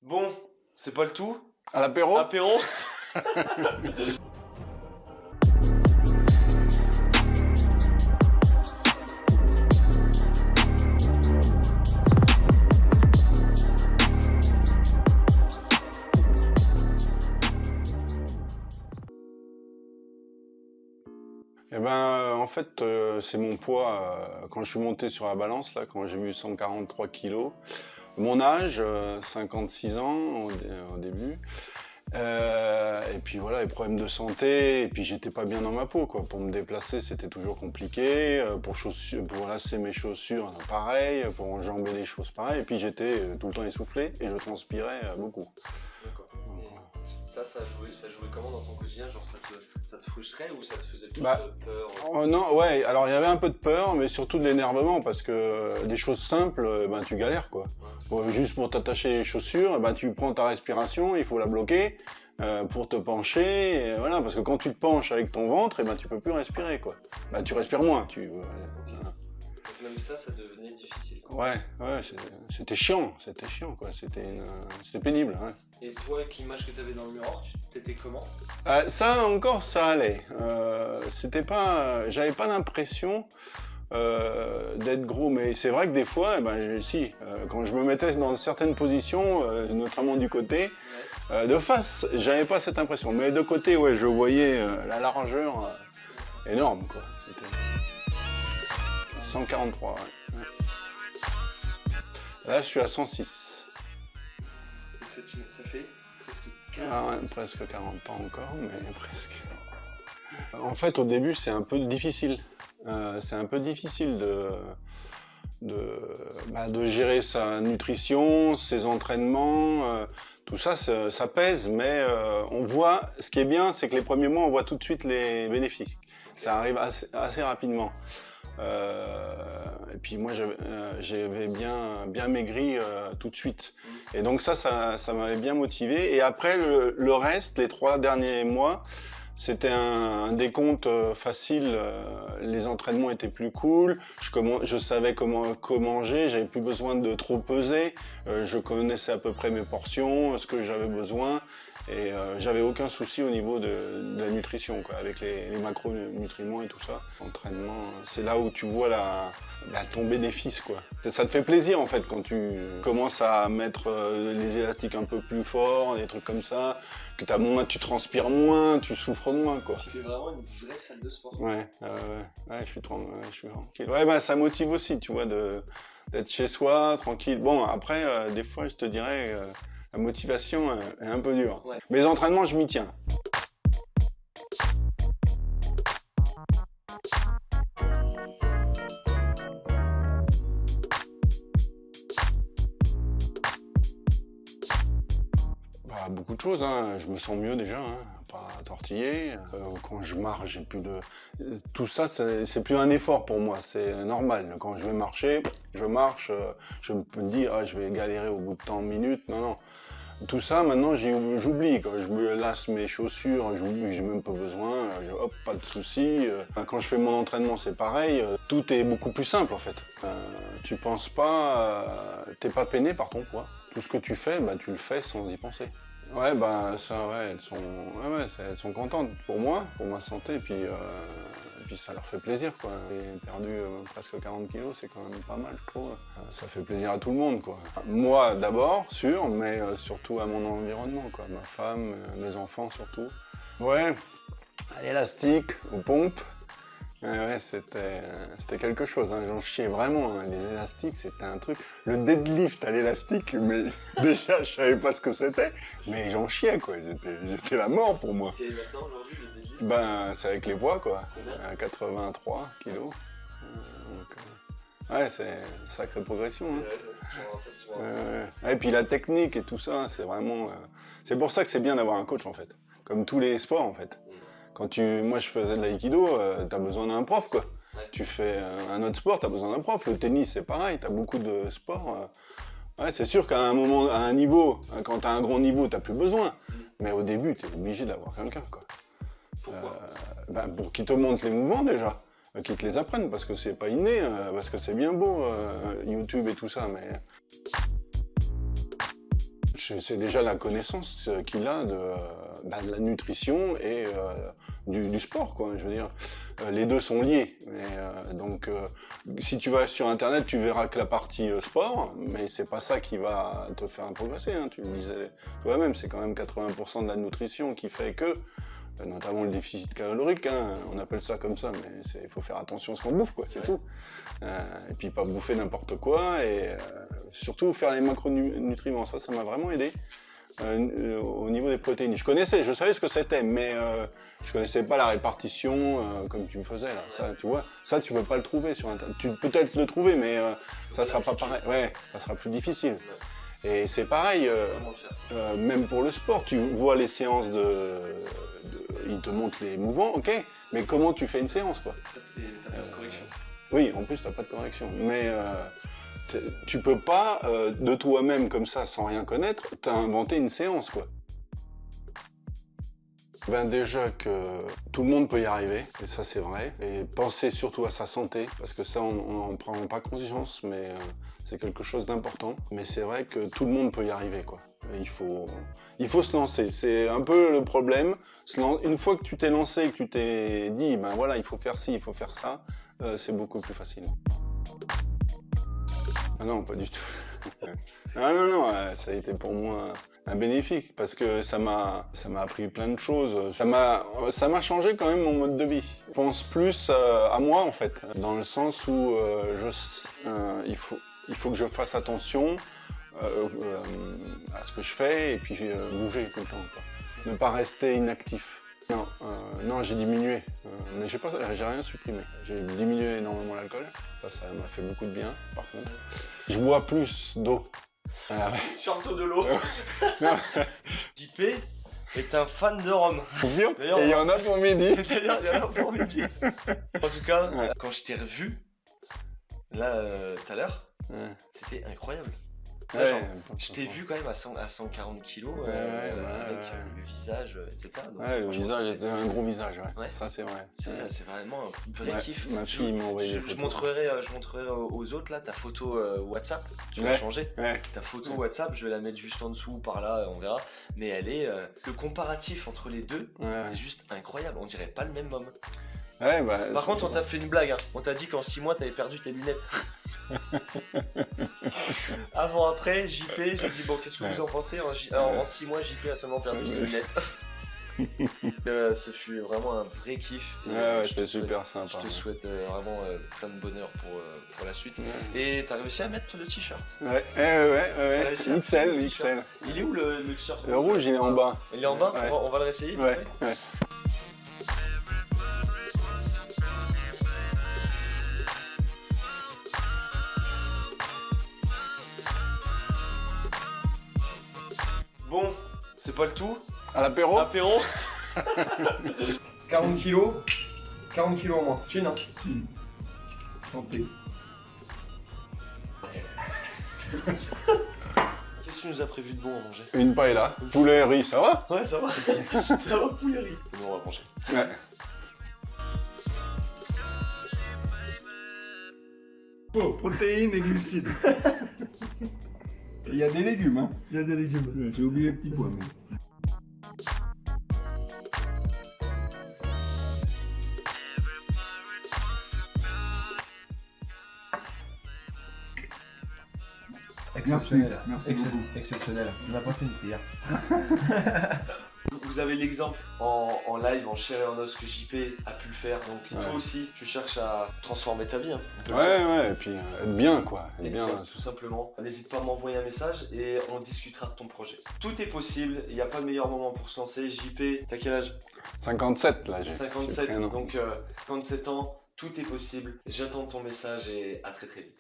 Bon, c'est pas le tout. À l'apéro? Apéro. Eh ben, en fait, c'est mon poids quand je suis monté sur la balance, là, quand j'ai eu 143 kilos. Mon âge, 56 ans au début. Et puis voilà, les problèmes de santé, et puis j'étais pas bien dans ma peau, quoi. Pour me déplacer, c'était toujours compliqué. Pour lasser mes chaussures, pareil. Pour enjamber les choses, pareil. Et puis j'étais tout le temps essoufflé et je transpirais beaucoup. D'accord. Ça jouait comment dans ton quotidien? Genre ça te frustrait ou ça te faisait plus Bah, peur? Oh non, ouais, alors il y avait un peu de peur, mais surtout de l'énervement, parce que des choses simples, ben tu galères, quoi. Juste pour t'attacher les chaussures, ben tu prends ta respiration, il faut la bloquer pour te pencher, et voilà, parce que quand tu te penches avec ton ventre, et ben tu peux plus respirer, quoi. Ben tu respires moins, Donc même ça devenait difficile, quoi. Ouais, c'était chiant, quoi. C'était pénible, ouais. Et toi, avec l'image que tu avais dans le miroir, tu t'étais comment? Ça encore, ça allait. J'avais pas l'impression d'être gros, mais c'est vrai que des fois, quand je me mettais dans certaines positions, notamment du côté, de face, j'avais pas cette impression, mais de côté, ouais, je voyais la largeur énorme, quoi. C'était 143, ouais. Là, je suis à 106. Et ça fait presque 40. Ah ouais, presque 40, pas encore, mais presque. En fait, au début, c'est un peu difficile. C'est un peu difficile de gérer sa nutrition, ses entraînements, tout ça, ça pèse, mais on voit, ce qui est bien, c'est que les premiers mois, on voit tout de suite les bénéfices. Ça arrive assez rapidement. Et puis moi, j'avais bien maigri tout de suite. Et donc ça m'avait bien motivé. Et après, le reste, les 3 derniers mois, c'était un décompte facile. Les entraînements étaient plus cool. Je savais comment manger. J'avais plus besoin de trop peser. Je connaissais à peu près mes portions, ce que j'avais besoin. Et j'avais aucun souci au niveau de la nutrition, quoi, avec les macronutriments et tout ça. L'entraînement, c'est là où tu vois ton bénéfice, quoi. Ça te fait plaisir, en fait, quand tu commences à mettre les élastiques un peu plus forts, des trucs comme ça, que tu transpires moins, tu souffres moins, quoi. Tu fais vraiment une vraie salle de sport. Ouais, je suis tranquille. Ouais, bah ça motive aussi, tu vois, d'être chez soi, tranquille. Bon, après, des fois, je te dirais... la motivation est un peu dure. Ouais. Mes entraînements, je m'y tiens. Beaucoup de choses, hein. Je me sens mieux déjà, hein. Pas tortillé. Quand je marche, j'ai plus de... Tout ça, c'est plus un effort pour moi, c'est normal. Quand je vais marcher, je marche, je me dis, je vais galérer au bout de tant de minutes. Non. Tout ça, maintenant, j'oublie. Quand je me lasse mes chaussures, j'oublie, j'ai même pas besoin. Hop, pas de souci. Quand je fais mon entraînement, c'est pareil. Tout est beaucoup plus simple, en fait. Tu penses pas... t'es pas peiné par ton poids. Tout ce que tu fais, tu le fais sans y penser. Ouais, elles sont contentes pour moi, pour ma santé, et puis ça leur fait plaisir, quoi. J'ai perdu presque 40 kilos, c'est quand même pas mal, je trouve. Ça fait plaisir à tout le monde, quoi. Moi d'abord, sûr, mais surtout à mon environnement, quoi. Ma femme, mes enfants surtout. Ouais, élastique, aux pompes. Ouais, c'était quelque chose, hein. J'en chiais vraiment, hein. Les élastiques, c'était un truc. Le deadlift à l'élastique, mais déjà, je savais pas ce que c'était, mais j'en chiais, quoi. J'étais la mort pour moi. Et maintenant, aujourd'hui, le deadlift? C'est avec les poids, quoi. 83 kilos. Ouais, c'est une sacrée progression, hein. Et puis la technique et tout ça, c'est vraiment... C'est pour ça que c'est bien d'avoir un coach, en fait. Comme tous les sports, en fait. Moi, je faisais de l'aïkido, t'as besoin d'un prof, quoi. Ouais. Tu fais un autre sport, t'as besoin d'un prof. Le tennis, c'est pareil, t'as beaucoup de sports. Ouais, c'est sûr qu'à un moment, à un niveau, quand t'as un grand niveau, t'as plus besoin. Mais au début, t'es obligé d'avoir quelqu'un, quoi. Pourquoi? Pour qu'il te montre les mouvements, déjà. Qu'il te les apprenne, parce que c'est pas inné, parce que c'est bien beau, YouTube et tout ça, mais... C'est déjà la connaissance qu'il a de la nutrition et du sport, quoi. Je veux dire, les deux sont liés. Donc, si tu vas sur Internet, tu verras que la partie sport, mais c'est pas ça qui va te faire progresser. Hein. Tu le disais toi-même, c'est quand même 80% de la nutrition qui fait que, notamment le déficit calorique, hein, on appelle ça comme ça, mais il faut faire attention à ce qu'on bouffe, quoi, c'est tout. Et puis pas bouffer n'importe quoi, et surtout faire les macronutriments, ça m'a vraiment aidé au niveau des protéines. Je savais ce que c'était, mais je connaissais pas la répartition comme tu me faisais là. Ça, tu vois, ça tu peux pas le trouver sur Internet. Tu peux peut-être le trouver, mais ça sera pas pareil. Ouais, ça sera plus difficile. Et c'est pareil, même pour le sport, tu vois les séances ils te montrent les mouvements, ok, mais comment tu fais une séance, quoi? Et t'as pas de correction. Oui, en plus, t'as pas de correction. Mais tu peux pas, de toi-même, comme ça, sans rien connaître, t'as inventé une séance, quoi. Ben déjà que tout le monde peut y arriver, et ça c'est vrai. Et penser surtout à sa santé, parce que ça on n'en prend pas conscience, mais c'est quelque chose d'important. Mais c'est vrai que tout le monde peut y arriver, quoi. Et il faut se lancer. C'est un peu le problème. Une fois que tu t'es lancé, que tu t'es dit, ben voilà, il faut faire ci, il faut faire ça, c'est beaucoup plus facile. Ah non, pas du tout. Non, ça a été pour moi un bénéfique parce que ça m'a appris plein de choses. Ça m'a changé quand même mon mode de vie. Je pense plus à moi en fait, dans le sens où il faut que je fasse attention à ce que je fais et puis bouger tout le temps, quoi. Ne pas rester inactif. Non, j'ai diminué, mais j'ai rien supprimé. J'ai diminué énormément l'alcool, ça m'a fait beaucoup de bien, par contre. Je bois plus d'eau. Surtout de l'eau. JP est un fan de rhum. Bien. Et il y en a pour midi. D'ailleurs, il y en a pour midi. En tout cas, quand je t'ai revu, là, tout à l'heure, c'était incroyable. Là, genre, je t'ai vu quand même à 140 kilos avec le visage, etc. Donc, le visage était un gros visage, ouais. Ça c'est vrai. C'est vraiment un vrai kiff. Ma fille m'a envoyé des photos. Je montrerai aux autres là ta photo WhatsApp, tu l'as changé. Ta photo WhatsApp, je vais la mettre juste en dessous, par là, on verra. Mais elle est, le comparatif entre les deux, c'est juste incroyable, on dirait pas le même homme. Par contre, on t'a fait une blague, hein. On t'a dit qu'en 6 mois, t'avais perdu tes lunettes. Avant, après, JP, j'ai dit bon, qu'est-ce que vous en pensez? En 6 mois, JP a seulement perdu ses lunettes. Ce fut vraiment un vrai kiff. C'était super sympa. Je te souhaite vraiment plein de bonheur pour la suite. Et t'as réussi à mettre le t-shirt? Ouais. XL. Il est où le t-shirt? Le rouge, il est en bas. Il est en bas? On va le réessayer. Ouais. Bon, c'est pas le tout. À l'apéro? 40 kilos en moins. Chine, hein? Santé. Qu'est-ce que tu nous as prévu de bon à manger? Une paella. Poulet, riz, ça va? Ouais, ça va. Ça va, poulet, riz. Bon, on va manger. Ouais. Oh, protéines et glucides. Il y a des légumes, hein? Il y a des légumes. J'ai oublié les petits pois, mais... Exceptionnel. Merci beaucoup. Exceptionnel. On a pas fait une prière. Vous avez l'exemple en live, en chair et en os que JP a pu le faire. Donc si toi aussi tu cherches à transformer ta vie, hein, et puis être bien, quoi. Être bien, tout simplement. N'hésite pas à m'envoyer un message et on discutera de ton projet. Tout est possible, il n'y a pas de meilleur moment pour se lancer. JP, t'as quel âge? 57 là, j'ai 57, donc 57 ans, tout est possible. J'attends ton message et à très vite.